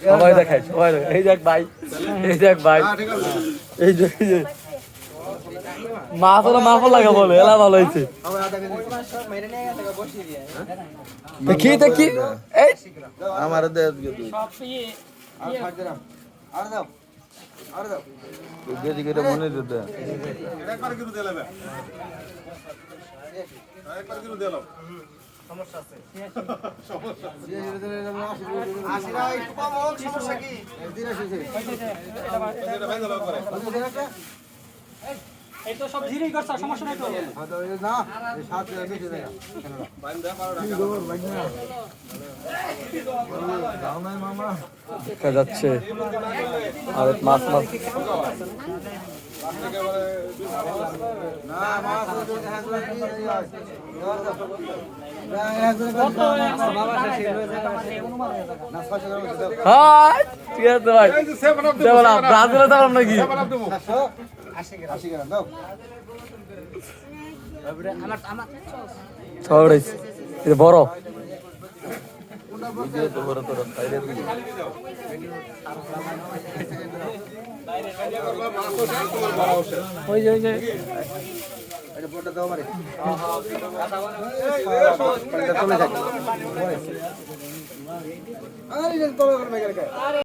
সবাই দেখায় সবাই এই দেখ ভাই এই দেখ ভাই এই যে মাছ হলো মাছ লাগে বলে এলা ভালো হয়েছে দেখি দেখি এই আমার মনে দিতে এই তো সব জিরেই করছ সমস্যা নাই তো না সাত বেশি দেখা দেখা যাচ্ছে আর মাছ মাছ হ্যাঁ ঠিক আছে ভাই ব্রাজিলে যাবেন নাকি বড় ওই যে ওই যে আরে